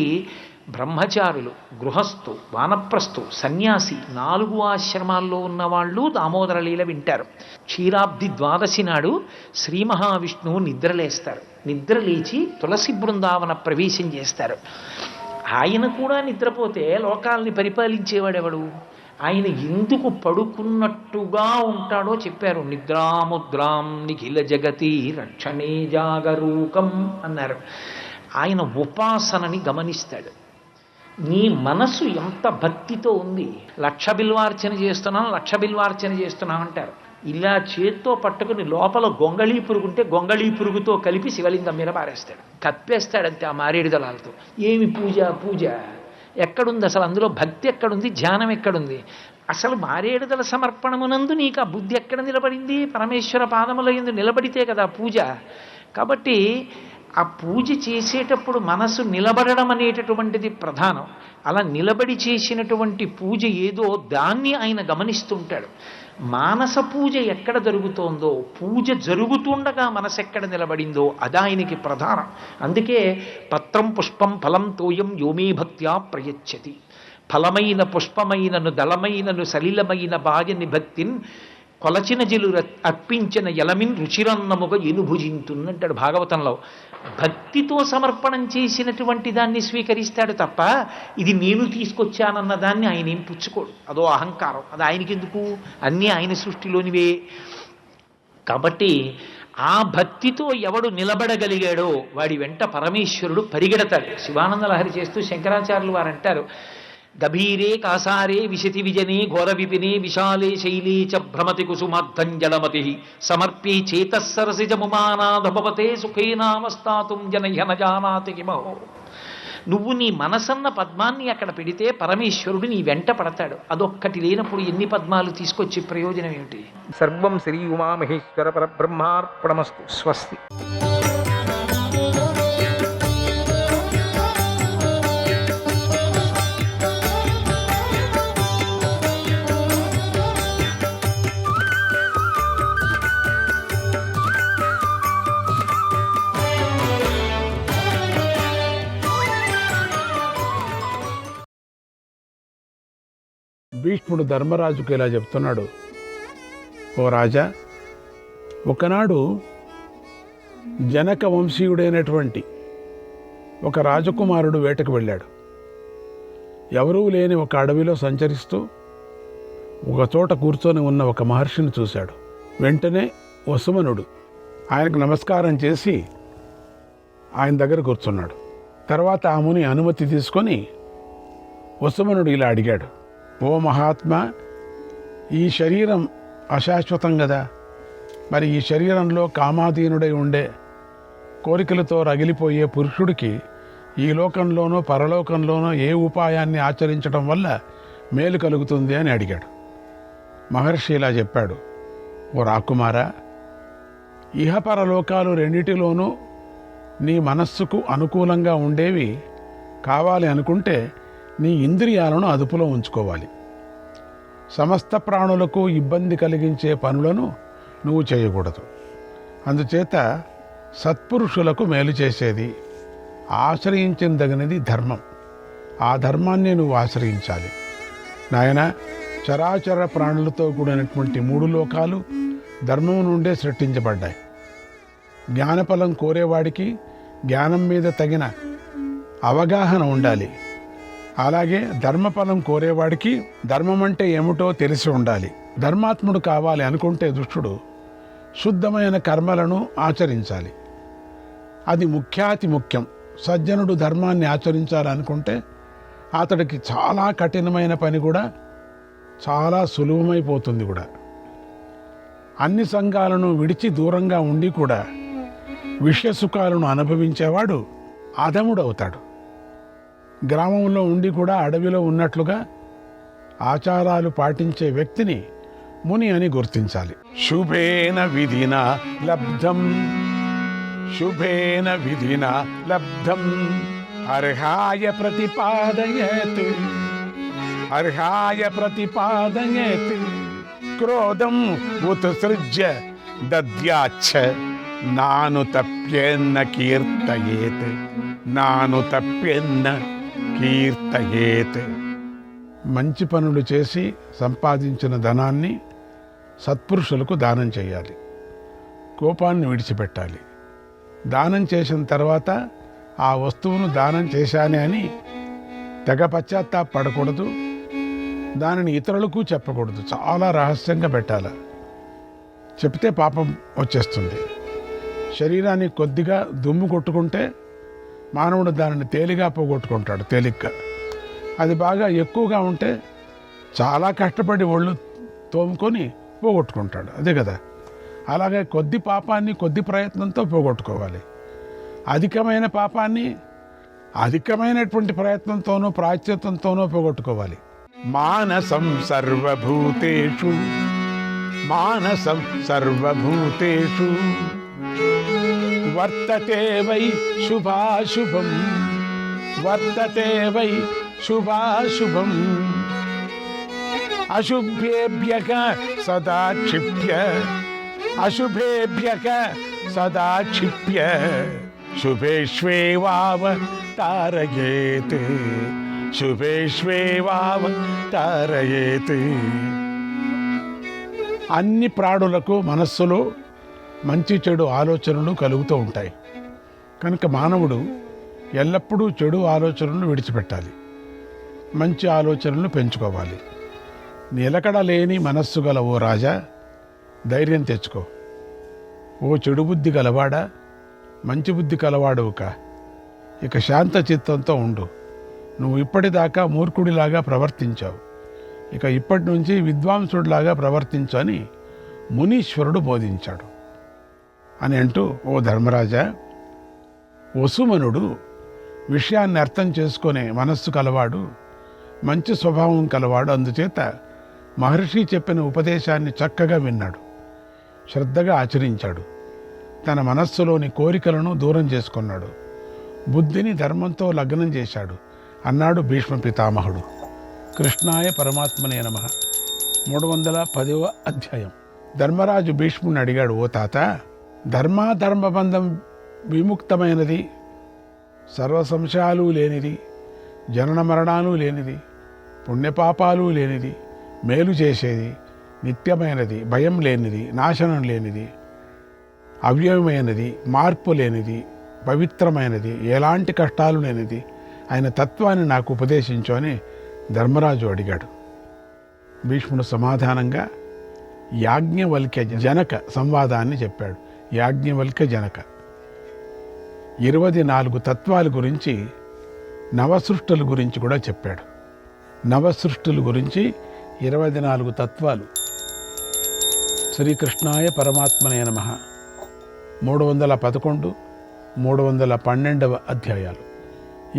బ్రహ్మచారులు, గృహస్థు, వానప్రస్థు, సన్యాసి 4 ఆశ్రమాల్లో ఉన్నవాళ్ళు దామోదర లీల వింటారు. క్షీరాబ్ది ద్వాదశి నాడు శ్రీ మహావిష్ణువు నిద్రలేస్తారు. నిద్రలేచి తులసి బృందావన ప్రవేశం చేస్తారు. ఆయన కూడా నిద్రపోతే లోకాల్ని పరిపాలించేవాడెవడు? ఆయన ఎందుకు పడుకున్నట్టుగా ఉంటాడో చెప్పారు. నిద్రాముద్రాం నిఖిల జగతి రక్షణే జాగరూకం అన్నారు. ఆయన ఉపాసనని గమనిస్తాడు. నీ మనసు ఎంత భక్తితో ఉంది. 1,00,000 బిల్వార్చన చేస్తున్నాం అంటారు. ఇలా చేత్తో పట్టుకుని లోపల గొంగళీ పురుగుంటే గొంగళీ పురుగుతో కలిపి శివలింగం మీద పారేస్తాడు, కప్పేస్తాడంతే ఆ మారేడు దళాలతో. ఏమి పూజ ఎక్కడుంది అసలు? అందులో భక్తి ఎక్కడుంది? ధ్యానం ఎక్కడుంది? అసలు మారేడుదల సమర్పణమునందు నీకు ఆ బుద్ధి ఎక్కడ నిలబడింది? పరమేశ్వర పాదముల యందు నిలబడితే కదా పూజ. కాబట్టి ఆ పూజ చేసేటప్పుడు మనసు నిలబడడం అనేటటువంటిది ప్రధానం. అలా నిలబడి చేసినటువంటి పూజ ఏదో దాన్ని ఆయన గమనిస్తుంటాడు. మానస పూజ ఎక్కడ జరుగుతోందో, పూజ జరుగుతుండగా మనసు ఎక్కడ నిలబడిందో అది ఆయనకి ప్రధానం. అందుకే పత్రం పుష్పం ఫలం తోయం యోమే భక్త్యా ప్రయచ్చతి. ఫలమైన పుష్పమైనను దళమైనను సలిలమైన బాయని భక్తిన్ కొలచిన జిలు అర్పించిన ఎలమిన్ రుచిరన్నముగా ఎనుభుజింతున్నంటాడు భాగవతంలో. భక్తితో సమర్పణం చేసినటువంటి దాన్ని స్వీకరిస్తాడు తప్ప ఇది నేను తీసుకొచ్చానన్న దాన్ని ఆయన ఏం పుచ్చుకోడు. అదో అహంకారం. అది ఆయనకెందుకు? అన్నీ ఆయన సృష్టిలోనివే. కాబట్టి ఆ భక్తితో ఎవడు నిలబడగలిగాడో వాడి వెంట పరమేశ్వరుడు పరిగెడతాడు. శివానంద లహరి చేస్తూ శంకరాచార్యులు వారు అంటారు, గభీరే కాసారే విశతి విజనే ఘోర విపినే విశాలే శైలే చ భ్రమతి కుసుమార్థంజలమతి సమర్ప్యే చేతస్సరసిజముమానాధభవతే సుఖేనావస్థాతుం జనహ్య నజానాతి కిమహో. నువ్వు నీ మనసన్న పద్మాన్ని అక్కడ పెడితే పరమేశ్వరుడు నీ వెంట పడతాడు. అదొక్కటి లేనప్పుడు ఎన్ని పద్మాలు తీసుకొచ్చి ప్రయోజనం ఏమిటి?
సర్వం శ్రీ ఉమామహేశ్వర పరబ్రహ్మార్పణమస్తు. స్వస్తి.
భీష్ముడు ధర్మరాజుకు ఇలా చెప్తున్నాడు, ఓ రాజా, ఒకనాడు జనక వంశీయుడైనటువంటి ఒక రాజకుమారుడు వేటకు వెళ్ళాడు. ఎవరూ లేని ఒక అడవిలో సంచరిస్తూ ఒక చోట కూర్చొని ఉన్న ఒక మహర్షిని చూశాడు. వెంటనే వసుమనుడు ఆయనకు నమస్కారం చేసి ఆయన దగ్గర కూర్చున్నాడు. తర్వాత ఆ ముని అనుమతి తీసుకొని వసుమనుడు ఇలా అడిగాడు, ఓ మహాత్మా, ఈ శరీరం అశాశ్వతం కదా, మరి ఈ శరీరంలో కామాధీనుడై ఉండే కోరికలతో రగిలిపోయే పురుషుడికి ఈ లోకంలోనో పరలోకంలోనో ఏ ఉపాయాన్ని ఆచరించడం వల్ల మేలు కలుగుతుంది అని అడిగాడు. మహర్షి ఇలా చెప్పాడు, ఓ రాకుమారా, ఇహపరలోకాలు రెండిటిలోనూ నీ మనస్సుకు అనుకూలంగా ఉండేవి కావాలి అనుకుంటే నీ ఇంద్రియాలను అదుపులో ఉంచుకోవాలి. సమస్త ప్రాణులకు ఇబ్బంది కలిగించే పనులను నువ్వు చేయకూడదు. అందుచేత సత్పురుషులకు మేలు చేసేది, ఆశ్రయించదగినది ధర్మం. ఆ ధర్మాన్ని నువ్వు ఆశ్రయించాలి. నాయన, చరాచర ప్రాణులతో కూడినటువంటి 3 లోకాలు ధర్మం నుండే సృష్టించబడ్డాయి. జ్ఞానఫలం కోరేవాడికి జ్ఞానం మీద తగిన అవగాహన ఉండాలి. అలాగే ధర్మఫలం కోరేవాడికి ధర్మం అంటే ఏమిటో తెలిసి ఉండాలి. ధర్మాత్ముడు కావాలి అనుకుంటే దుష్టుడు శుద్ధమైన కర్మలను ఆచరించాలి. అది ముఖ్యాతి ముఖ్యం. సజ్జనుడు ధర్మాన్ని ఆచరించాలనుకుంటే అతడికి చాలా కఠినమైన పని కూడా చాలా సులభమైపోతుంది కూడా. అన్ని సంఘాలను విడిచి దూరంగా ఉండి కూడా విషయ సుఖాలను అనుభవించేవాడు అధముడవుతాడు. గ్రామంలో ఉండి కూడా అడవిలో ఉన్నట్లుగా ఆచారాలు పాటించే వ్యక్తిని ముని అని గుర్తించాలి. శుభేన విధినా లబ్ధం, శుభేన విధినా లబ్ధం అర్హాయ ప్రతిపాదయేత్, అర్హాయ ప్రతిపాదయేత్ క్రోధం ఉత్సృజ్య దద్యాచ్చ నాను తప్యేన్న కీర్తయేత్, నాను తప్యేన్న కీర్తయేత్. మంచి పనులు చేసి సంపాదించిన ధనాన్ని సత్పురుషులకు దానం చేయాలి. కోపాన్ని విడిచిపెట్టాలి. దానం చేసిన తర్వాత ఆ వస్తువును దానం చేశానే అని తెగ పశ్చాత్తాపడకూడదు. దానిని ఇతరులకు చెప్పకూడదు. చాలా రహస్యంగా పెట్టాలి. చెప్తే పాపం వచ్చేస్తుంది. శరీరాన్ని కొద్దిగా దుమ్ము కొట్టుకుంటే మానవుడు దానిని తేలిగా పోగొట్టుకుంటాడు, తేలిగ్గా. అది బాగా ఎక్కువగా ఉంటే చాలా కష్టపడి ఒళ్ళు తోముకొని పోగొట్టుకుంటాడు. అదే కదా. అలాగే కొద్ది పాపాన్ని కొద్ది ప్రయత్నంతో పోగొట్టుకోవాలి. అధికమైన పాపాన్ని అధికమైనటువంటి ప్రయత్నంతోనూ ప్రాయశ్చిత్తంతోనూ పోగొట్టుకోవాలి. మానసం సర్వభూతేషు, మానసం సర్వభూతేషు వర్తతే వై శుభాశుభం, వర్తతే వై శుభాశుభం అశుభ్యేభ్యః సదా క్షిప్య, అశుభేభ్యః సదా క్షిప్య శుభేష్వేవావతారయేత్, శుభేష్వేవావతారయేత్. అన్ని ప్రాణులకు మనస్సులో మంచి చెడు ఆలోచనలు కలుగుతూ ఉంటాయి. కనుక మానవుడు ఎల్లప్పుడూ చెడు ఆలోచనలు విడిచిపెట్టాలి, మంచి ఆలోచనలు పెంచుకోవాలి. నిలకడ లేని మనస్సు గల ఓ రాజా, ధైర్యం తెచ్చుకో. ఓ చెడు బుద్ధి గలవాడా, మంచి బుద్ధి కలవాడువు కా. ఇక శాంత చిత్తంతో ఉండు. నువ్వు ఇప్పటిదాకా మూర్ఖుడిలాగా ప్రవర్తించావు, ఇక ఇప్పటి నుంచి విద్వాంసుడిలాగా ప్రవర్తించు అని మునీశ్వరుడు బోధించాడు అని అంటూ, ఓ ధర్మరాజా, వసుమనుడు విషయాన్ని అర్థం చేసుకునే మనస్సు కలవాడు, మంచి స్వభావం కలవాడు. అందుచేత మహర్షి చెప్పిన ఉపదేశాన్ని చక్కగా విన్నాడు, శ్రద్ధగా ఆచరించాడు. తన మనస్సులోని కోరికలను దూరం చేసుకున్నాడు, బుద్ధిని ధర్మంతో లగ్నం చేశాడు అన్నాడు భీష్మ పితామహుడు. కృష్ణాయ పరమాత్మనే నమః. 310వ అధ్యాయం. ధర్మరాజు భీష్ముడిని అడిగాడు, ఓ తాత, ధర్మాధర్మబంధం విముక్తమైనది, సర్వ సంశయాలు లేనిది, జనన మరణాలు లేనిది, పుణ్యపాపాలు లేనిది, మేలు చేసేది, నిత్యమైనది, భయం లేనిది, నాశనం లేనిది, అవ్యయమైనది, మార్పు లేనిది, పవిత్రమైనది, ఎలాంటి కష్టాలు లేనిది ఆయన తత్వాన్ని నాకు ఉపదేశించు అని ధర్మరాజు అడిగాడు. భీష్ముడు సమాధానంగా యాజ్ఞవల్క్య జనక సంవాదాన్ని చెప్పాడు. యాజ్ఞవల్క్య జనక 24 తత్వాల గురించి, నవసృష్టుల గురించి కూడా చెప్పాడు. నవసృష్టుల గురించి 24 తత్వాలు. శ్రీకృష్ణాయ పరమాత్మనే నమః 311, 312వ అధ్యాయాలు.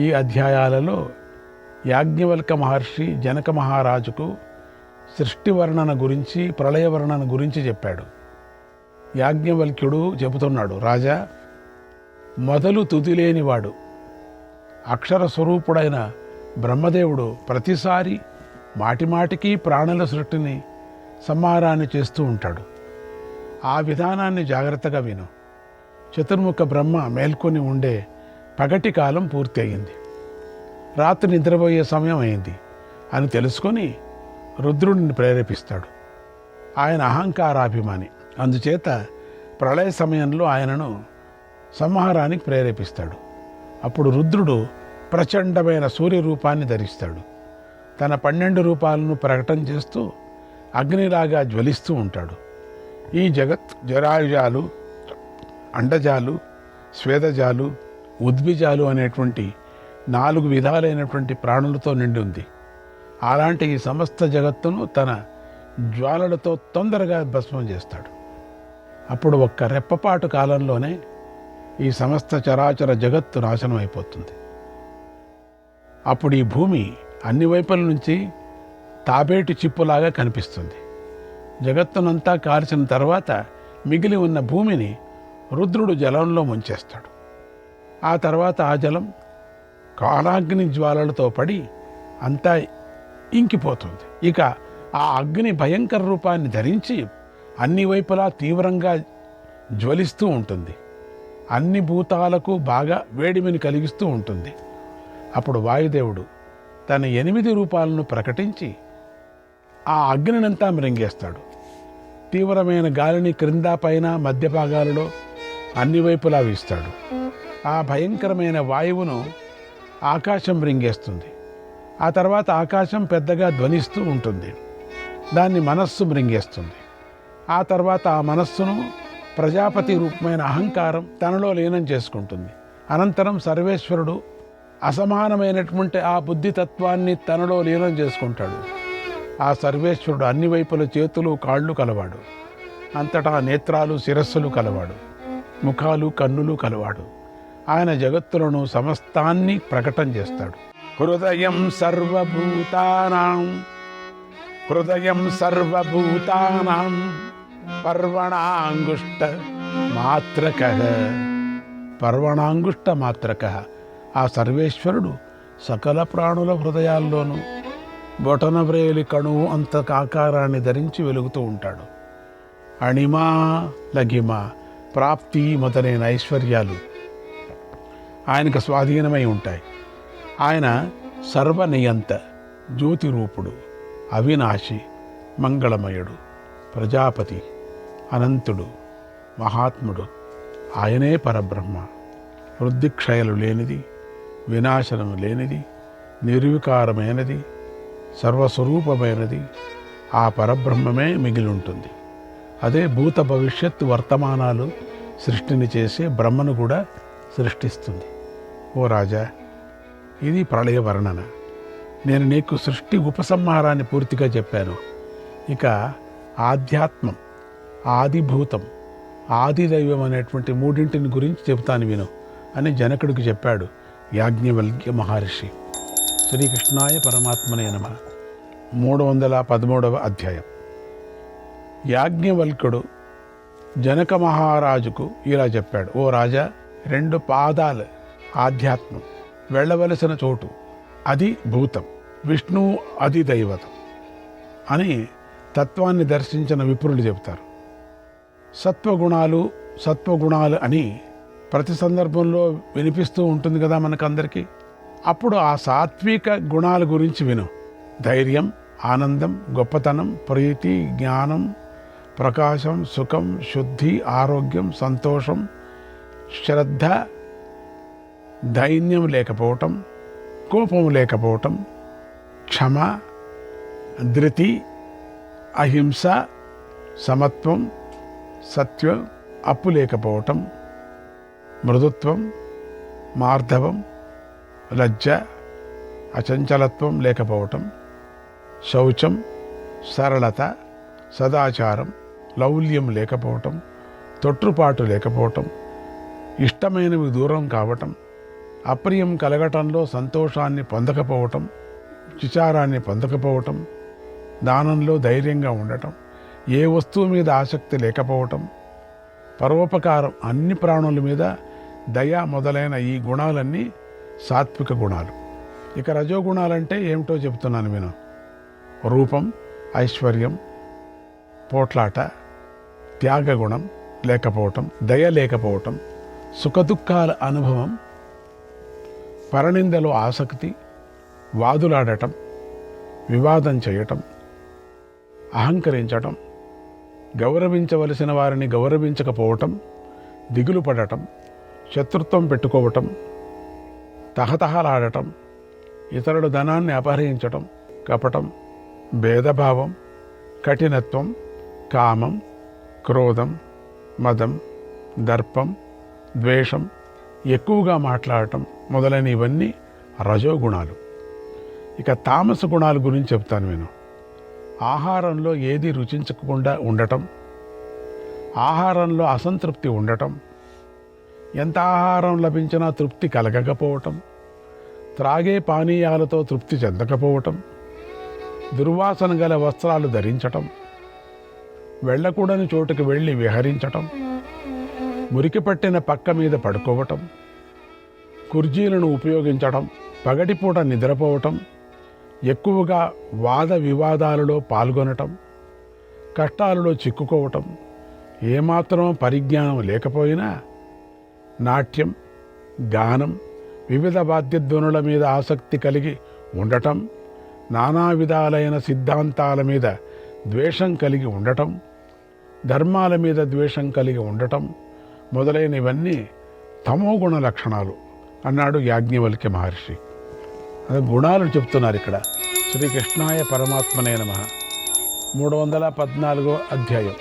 ఈ అధ్యాయాలలో యాజ్ఞవల్క మహర్షి జనక మహారాజుకు సృష్టి వర్ణన గురించి, ప్రళయ వర్ణన గురించి చెప్పాడు. యాజ్ఞవల్క్యుడు చెబుతున్నాడు, రాజా, మొదలు తుది లేనివాడు అక్షర స్వరూపుడైన బ్రహ్మదేవుడు ప్రతిసారి మాటిమాటికి ప్రాణుల సృష్టిని, సంహారాన్ని చేస్తూ ఉంటాడు. ఆ విధానాన్ని జాగ్రత్తగా విను. చతుర్ముఖ బ్రహ్మ మేల్కొని ఉండే పగటి కాలం పూర్తి అయింది, రాత్రి నిద్రపోయే సమయం అయింది అని తెలుసుకొని రుద్రుడిని ప్రేరేపిస్తాడు. ఆయన అహంకారాభిమాని, అందుచేత ప్రళయ సమయంలో ఆయనను సంహారానికి ప్రేరేపిస్తాడు. అప్పుడు రుద్రుడు ప్రచండమైన సూర్య రూపాన్ని ధరిస్తాడు. తన 12 రూపాలను ప్రకటన చేస్తూ అగ్నిలాగా జ్వలిస్తూ ఉంటాడు. ఈ జగత్ జరాయుజాలు, అండజాలు, స్వేదజాలు, ఉద్భిజాలు అనేటువంటి 4 విధాలైనటువంటి ప్రాణులతో నిండి ఉంది. అలాంటి ఈ సమస్త జగత్తును తన జ్వాలలతో తొందరగా భస్మం చేస్తాడు. అప్పుడు ఒక్క రెప్పపాటు కాలంలోనే ఈ సమస్త చరాచర జగత్తు నాశనం అయిపోతుంది. అప్పుడు ఈ భూమి అన్ని వైపుల నుంచి తాబేటి చిప్పులాగా కనిపిస్తుంది. జగత్తునంతా కాల్చిన తర్వాత మిగిలి ఉన్న భూమిని రుద్రుడు జలంలో ముంచేస్తాడు. ఆ తర్వాత ఆ జలం కాలాగ్ని జ్వాలలతో పడి అంతా ఇంకిపోతుంది. ఇక ఆ అగ్ని భయంకర రూపాన్ని ధరించి అన్ని వైపులా తీవ్రంగా జ్వలిస్తూ ఉంటుంది. అన్ని భూతాలకు బాగా వేడిమిని కలిగిస్తూ ఉంటుంది. అప్పుడు వాయుదేవుడు తన 8 రూపాలను ప్రకటించి ఆ అగ్నినంతా మృంగేస్తాడు. తీవ్రమైన గాలిని క్రింద పైన మధ్య భాగాలలో అన్ని వైపులా వీస్తాడు. ఆ భయంకరమైన వాయువును ఆకాశం మృంగేస్తుంది. ఆ తర్వాత ఆకాశం పెద్దగా ధ్వనిస్తూ ఉంటుంది. దాన్ని మనస్సు మృంగేస్తుంది. ఆ తర్వాత ఆ మనస్సును ప్రజాపతి రూపమైన అహంకారం తనలో లీనం చేసుకుంటుంది. అనంతరం సర్వేశ్వరుడు అసమానమైనటువంటి ఆ బుద్ధితత్వాన్ని తనలో లీనం చేసుకుంటాడు. ఆ సర్వేశ్వరుడు అన్ని వైపుల చేతులు, కాళ్ళు కలవాడు. అంతటా నేత్రాలు, శిరస్సులు కలవాడు. ముఖాలు, కన్నులు కలవాడు. ఆయన జగత్తులను సమస్తాన్ని ప్రకటన చేస్తాడు. హృదయం సర్వభూతానాం పర్వణాంగుష్ట మాత్రకః. ఆ సర్వేశ్వరుడు సకల ప్రాణుల హృదయాల్లోనూ బొటన వ్రేలి కణువు అంత ఆకారాన్ని ధరించి వెలుగుతూ ఉంటాడు. అణిమ, లఘిమ, ప్రాప్తి మొదలైన ఐశ్వర్యాలు ఆయనకు స్వాధీనమై ఉంటాయి. ఆయన సర్వనియంత, జ్యోతిరూపుడు, అవినాశి, మంగళమయుడు, ప్రజాపతి, అనంతుడు, మహాత్ముడు. ఆయనే పరబ్రహ్మ. వృద్ధిక్షయాలు లేనిది, వినాశనము లేనిది, నిర్వికారమైనది, సర్వస్వరూపమైనది ఆ పరబ్రహ్మమే మిగిలి ఉంటుంది. అదే భూత భవిష్యత్తు వర్తమానాలు సృష్టిని చేసే బ్రహ్మను కూడా సృష్టిస్తుంది. ఓ రాజా, ఇది ప్రళయ వర్ణన. నేను నీకు సృష్టి ఉపసంహారాన్ని పూర్తిగా చెప్పాను. ఇక ఆధ్యాత్మం, ఆదిభూతం, ఆదిదైవం అనేటువంటి 3 గురించి చెబుతాను విను అని జనకుడికి చెప్పాడు యాజ్ఞవల్క్య మహర్షి. శ్రీకృష్ణాయ పరమాత్మనే నమః 313వ అధ్యాయం. యాజ్ఞవల్క్యుడు జనక మహారాజుకు ఇలా చెప్పాడు, ఓ రాజా, 2 పాదాలు ఆధ్యాత్మం, వెళ్ళవలసిన చోటు అది భూతం, విష్ణువు అది దైవతం అని తత్వాన్ని దర్శించిన విప్రులు చెబుతారు. సత్వగుణాలు అని ప్రతి సందర్భంలో వినిపిస్తూ ఉంటుంది కదా మనకందరికీ. అప్పుడు ఆ సాత్విక గుణాల గురించి విను. ధైర్యం, ఆనందం, గొప్పతనం, ప్రీతి, జ్ఞానం, ప్రకాశం, సుఖం, శుద్ధి, ఆరోగ్యం, సంతోషం, శ్రద్ధ, దైన్యం లేకపోవటం, కోపం లేకపోవటం, క్షమ, ధృతి, అహింస, సమత్వం, సత్యం, అప్పు లేకపోవటం, మృదుత్వం, మార్ధవం, లజ్జ, అచంచలత్వం లేకపోవటం, శౌచం, సరళత, సదాచారం, లౌల్యం లేకపోవటం, తొట్టుపాటు లేకపోవటం, ఇష్టమైనవి దూరం కావటం, అప్రియం కలగటంలో సంతోషాన్ని పొందకపోవటం, విచారాన్ని పొందకపోవటం, దానంలో ధైర్యంగా ఉండటం, ఏ వస్తువు మీద ఆసక్తి లేకపోవటం, పరోపకారం, అన్ని ప్రాణుల మీద దయ మొదలైన ఈ గుణాలన్నీ సాత్విక గుణాలు. ఇక రజోగుణాలంటే ఏమిటో చెప్తున్నాను విను. రూపం, ఐశ్వర్యం, పోట్లాట, త్యాగగుణం లేకపోవటం, దయ లేకపోవటం, సుఖదుఖాల అనుభవం, పరనిందలో ఆసక్తి, వాదులాడటం, వివాదం చేయటం, అహంకరించటం, గౌరవించవలసిన వారిని గౌరవించకపోవటం, దిగులు పడటం, శత్రుత్వం పెట్టుకోవటం, తహతహలాడటం, ఇతరుల ధనాన్ని అపహరించటం, కపటం, భేదభావం, కఠినత్వం, కామం, క్రోధం, మదం, దర్పం, ద్వేషం, ఎక్కువగా మాట్లాడటం మొదలైన ఇవన్నీ రజోగుణాలు. ఇక తామస గుణాల గురించి చెప్తాను నేను. ఆహారంలో ఏది రుచించకుండా ఉండటం, ఆహారంలో అసంతృప్తి ఉండటం, ఎంత ఆహారం లభించినా తృప్తి కలగకపోవటం, త్రాగే పానీయాలతో తృప్తి చెందకపోవటం, దుర్వాసన గల వస్త్రాలు ధరించటం, వెళ్ళకూడని చోటుకు వెళ్ళి విహరించటం, మురికి పట్టిన పక్క మీద పడుకోవటం, కుర్చీలను ఉపయోగించటం, పగటిపూట నిద్రపోవటం, ఎక్కువగా వాద వివాదాలలో పాల్గొనటం, కష్టాలలో చిక్కుకోవటం, ఏమాత్రం పరిజ్ఞానం లేకపోయినా నాట్యం, గానం, వివిధ వాద్యధ్వనుల మీద ఆసక్తి కలిగి ఉండటం, నానా విధాలైన సిద్ధాంతాల మీద ద్వేషం కలిగి ఉండటం, ధర్మాల మీద ద్వేషం కలిగి ఉండటం మొదలైనవన్నీ తమోగుణ లక్షణాలు అన్నాడు యాజ్ఞవల్క్య మహర్షి. అదే గుణాలు చెప్తున్నారు ఇక్కడ. శ్రీకృష్ణాయ పరమాత్మనే నమః. 314వ అధ్యాయం.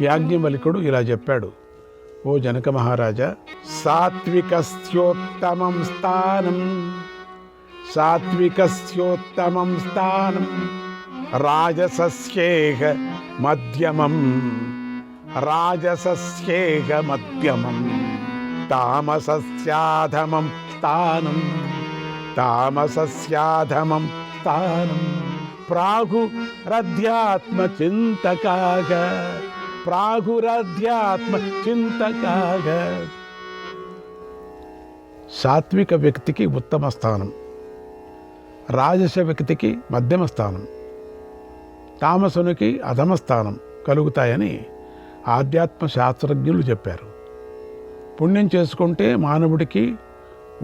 యాజ్ఞవల్క్యుడు ఇలా చెప్పాడు. ఓ జనక మహారాజా, సాత్వికస్యోత్తమం స్థానం, సాత్వికస్యోత్తమం స్థానం, రాజసస్యేహ మధ్యమం, రాజసస్యేహ మధ్యమం, తామసస్యాధమం స్థానం, తామసస్యాధమం స్థానం, ప్రాగురధ్యాత్మ చింతకాగ, ప్రాగురధ్యాత్మ చింతకాగ. సాత్విక వ్యక్తికి ఉత్తమ స్థానం, రాజస వ్యక్తికి మధ్యమ స్థానం, తామసునికి అధమ స్థానం కలుగుతాయని ఆధ్యాత్మ శాస్త్రజ్ఞులు చెప్పారు. పుణ్యం చేసుకుంటే మానవుడికి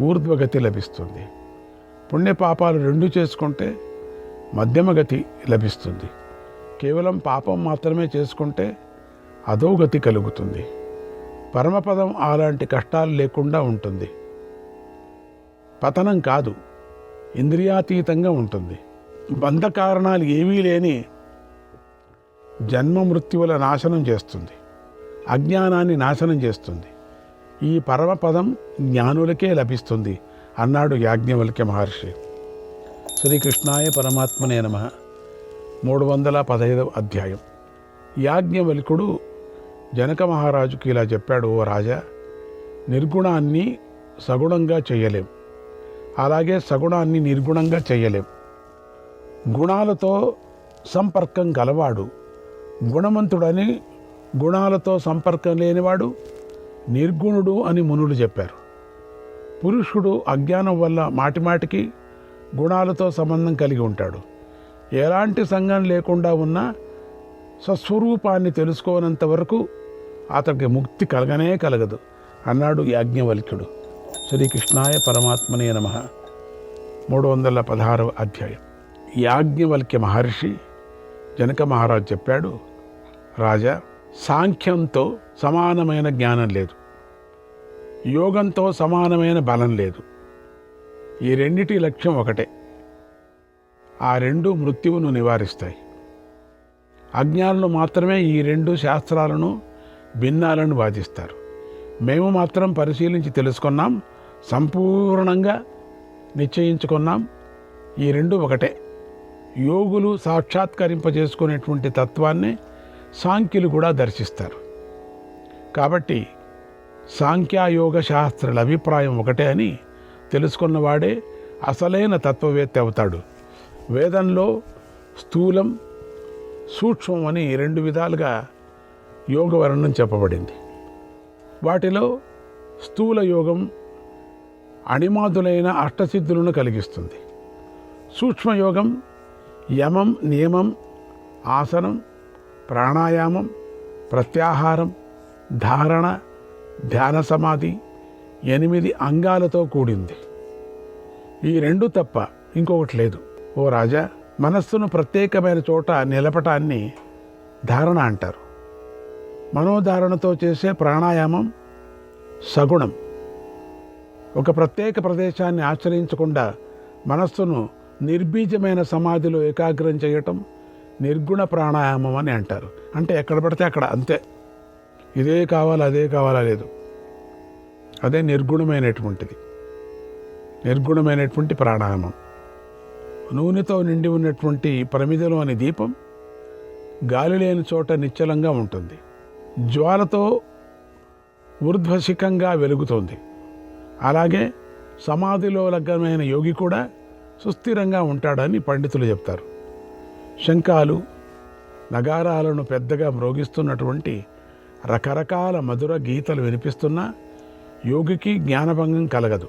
ఊర్ధ్వగతి లభిస్తుంది. పుణ్యపాపాలు రెండు చేసుకుంటే మధ్యమగతి లభిస్తుంది. కేవలం పాపం మాత్రమే చేసుకుంటే అధోగతి కలుగుతుంది. పరమపదం అలాంటి కష్టాలు లేకుండా ఉంటుంది. పతనం కాదు, ఇంద్రియాతీతంగా ఉంటుంది. బంధ కారణాలు ఏమీ లేని జన్మ మృత్యువుల నాశనం చేస్తుంది, అజ్ఞానాన్ని నాశనం చేస్తుంది. ఈ పరమపదం జ్ఞానులకే లభిస్తుంది అన్నాడు యాజ్ఞవల్క్య మహర్షి. శ్రీకృష్ణాయ పరమాత్మనే నమః. 315వ అధ్యాయం. యాజ్ఞవల్క్యుడు జనక మహారాజుకి ఇలా చెప్పాడు. ఓ రాజా, నిర్గుణాన్ని సగుణంగా చేయలేం, అలాగే సగుణాన్ని నిర్గుణంగా చేయలేం. గుణాలతో సంపర్కం గలవాడు గుణవంతుడని, గుణాలతో సంపర్కం లేనివాడు నిర్గుణుడు అని మునులు చెప్పారు. పురుషుడు అజ్ఞానం వల్ల మాటిమాటికి గుణాలతో సంబంధం కలిగి ఉంటాడు. ఎలాంటి సంఘం లేకుండా ఉన్నా స్వస్వరూపాన్ని తెలుసుకోనంత వరకు అతడికి ముక్తి కలగనే కలగదు అన్నాడు యాజ్ఞవల్క్యుడు. శ్రీకృష్ణాయ పరమాత్మనే నమః. 316వ అధ్యాయం. యాజ్ఞవల్క్య మహర్షి జనక మహారాజు చెప్పాడు. రాజా, సాంఖ్యంతో సమానమైన జ్ఞానం లేదు, యోగంతో సమానమైన బలం లేదు. ఈ రెండిటి లక్ష్యం ఒకటే. ఆ రెండు మృత్యువును నివారిస్తాయి. అజ్ఞానులు మాత్రమే ఈ రెండు శాస్త్రాలను భిన్నాలను వాదిస్తారు. మేము మాత్రం పరిశీలించి తెలుసుకున్నాం, సంపూర్ణంగా నిశ్చయించుకున్నాం, ఈ రెండు ఒకటే. యోగులు సాక్షాత్కరింపజేసుకునేటువంటి తత్వాన్ని సాంఖ్యులు కూడా దర్శిస్తారు. కాబట్టి సాంఖ్యయోగ శాస్త్రుల అభిప్రాయం ఒకటే అని తెలుసుకున్నవాడే అసలైన తత్వవేత్త అవుతాడు. వేదంలో స్థూలం, సూక్ష్మం అని రెండు విధాలుగా యోగ వర్ణం చెప్పబడింది. వాటిలో స్థూల యోగం అణిమాదులైన అష్టసిద్ధులను కలిగిస్తుంది. సూక్ష్మయోగం యమం, నియమం, ఆసనం, ప్రాణాయామం, ప్రత్యాహారం, ధారణ, ధ్యాన సమాధి 8 అంగాలతో కూడింది. ఈ రెండు తప్ప ఇంకొకటి లేదు. ఓ రాజా, మనస్సును ప్రత్యేకమైన చోట నిలపటాన్ని ధారణ అంటారు. మనోధారణతో చేసే ప్రాణాయామం సగుణం. ఒక ప్రత్యేక ప్రదేశాన్ని ఆశ్రయించకుండా మనస్సును నిర్బీజమైన సమాధిలో ఏకాగ్రం చేయటం నిర్గుణ ప్రాణాయామం అని అంటారు. అంటే ఎక్కడ పడితే అక్కడ అంతే, ఇదే కావాలా అదే కావాలా లేదు. అదే నిర్గుణమైనటువంటి ప్రాణాయామం. నూనెతో నిండి ఉన్నటువంటి ప్రమిదలోని దీపం గాలి లేని చోట నిశ్చలంగా ఉంటుంది. జ్వాలతో ఊర్ధ్వశిఖంగా వెలుగుతుంది. అలాగే సమాధిలో లగ్నమైన యోగి కూడా సుస్థిరంగా ఉంటాడని పండితులు చెప్తారు. శంఖాలు, నగారాలను పెద్దగా మ్రోగిస్తున్నటువంటి రకరకాల మధుర గీతలు వినిపిస్తున్నా యోగికి జ్ఞానభంగం కలగదు.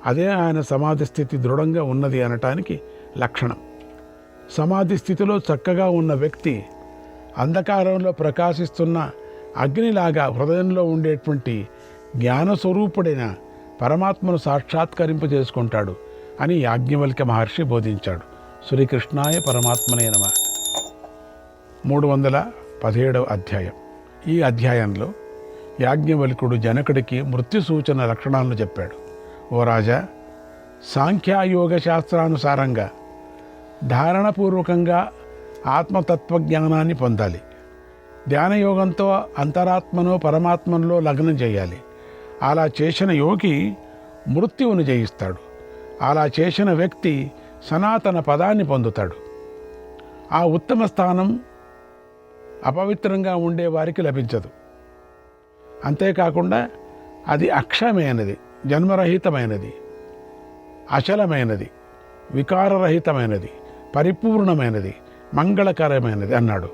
అదే ఆయన సమాధి స్థితి దృఢంగా ఉన్నది అనటానికి లక్షణం. సమాధి స్థితిలో చక్కగా ఉన్న వ్యక్తి అంధకారంలో ప్రకాశిస్తున్న అగ్నిలాగా హృదయంలో ఉండేటువంటి జ్ఞానస్వరూపుడైన పరమాత్మను సాక్షాత్కరింపజేసుకుంటాడు అని యాజ్ఞవల్క్య మహర్షి బోధించాడు. శ్రీకృష్ణాయ పరమాత్మనే నమః. 317వ అధ్యాయం. ఈ అధ్యాయంలో యాజ్ఞవల్కుడు జనకుడికి మృత్యు సూచన లక్షణాలను చెప్పాడు. ఓ రాజా, సాంఖ్యయోగ శాస్త్రానుసారంగా ధారణపూర్వకంగా ఆత్మతత్వజ్ఞానాన్ని పొందాలి. ధ్యానయోగంతో అంతరాత్మను పరమాత్మలో లగ్నం చేయాలి. అలా చేసిన యోగి మృత్యువును జయిస్తాడు. అలా చేసిన వ్యక్తి సనాతన పదాన్ని పొందుతాడు. ఆ ఉత్తమ స్థానం అపవిత్రంగా ఉండే వారికి లభించదు. అంతేకాకుండా అది అక్షయమైనది, జన్మరహితమైనది, అచలమైనది, వికారరహితమైనది, పరిపూర్ణమైనది, మంగళకరమైనది అన్నాడు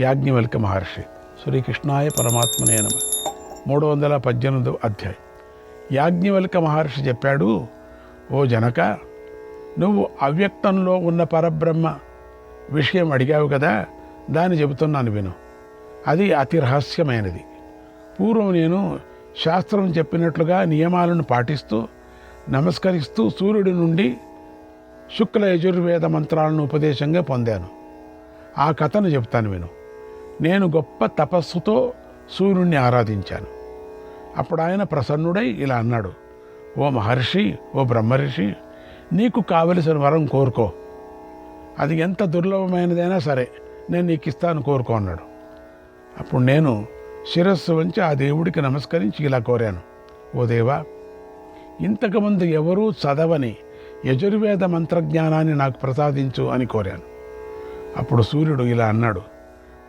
యాజ్ఞవల్క్య మహర్షి. శ్రీకృష్ణాయ పరమాత్మనే నమః. 318వ అధ్యాయం. యాజ్ఞవల్క్య మహర్షి చెప్పాడు, ఓ జనక, నువ్వు అవ్యక్తంలో ఉన్న పరబ్రహ్మ విషయం అడిగావు కదా, దాన్ని చెబుతున్నాను విను. అది అతి రహస్యమైనది. పూర్వం నేను శాస్త్రం చెప్పినట్లుగా నియమాలను పాటిస్తూ నమస్కరిస్తూ సూర్యుడి నుండి శుక్ల యజుర్వేద మంత్రాలను ఉపదేశంగా పొందాను. ఆ కథను చెప్తాను విను. నేను గొప్ప తపస్సుతో సూర్యుడిని ఆరాధించాను. అప్పుడు ఆయన ప్రసన్నుడై ఇలా అన్నాడు, ఓ మహర్షి, ఓ బ్రహ్మర్షి, నీకు కావలసిన వరం కోరుకో. అది ఎంత దుర్లభమైనదైనా సరే నేను నీకు ఇస్తాను, కోరుకో అన్నాడు. అప్పుడు నేను శిరస్సు వంచి ఆ దేవుడికి నమస్కరించి ఇలా కోరాను, ఓ దేవా, ఇంతకుముందు ఎవరూ చదవని యజుర్వేద మంత్రజ్ఞానాన్ని నాకు ప్రసాదించు అని కోరాను. అప్పుడు సూర్యుడు ఇలా అన్నాడు,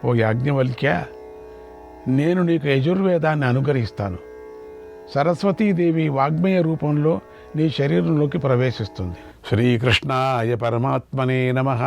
ఓ యాజ్ఞవల్క్య, నేను నీకు యజుర్వేదాన్ని అనుగ్రహిస్తాను. సరస్వతీదేవి వాగ్మయ రూపంలో నీ శరీరంలోకి ప్రవేశిస్తుంది. శ్రీకృష్ణాయ పరమాత్మనే నమః.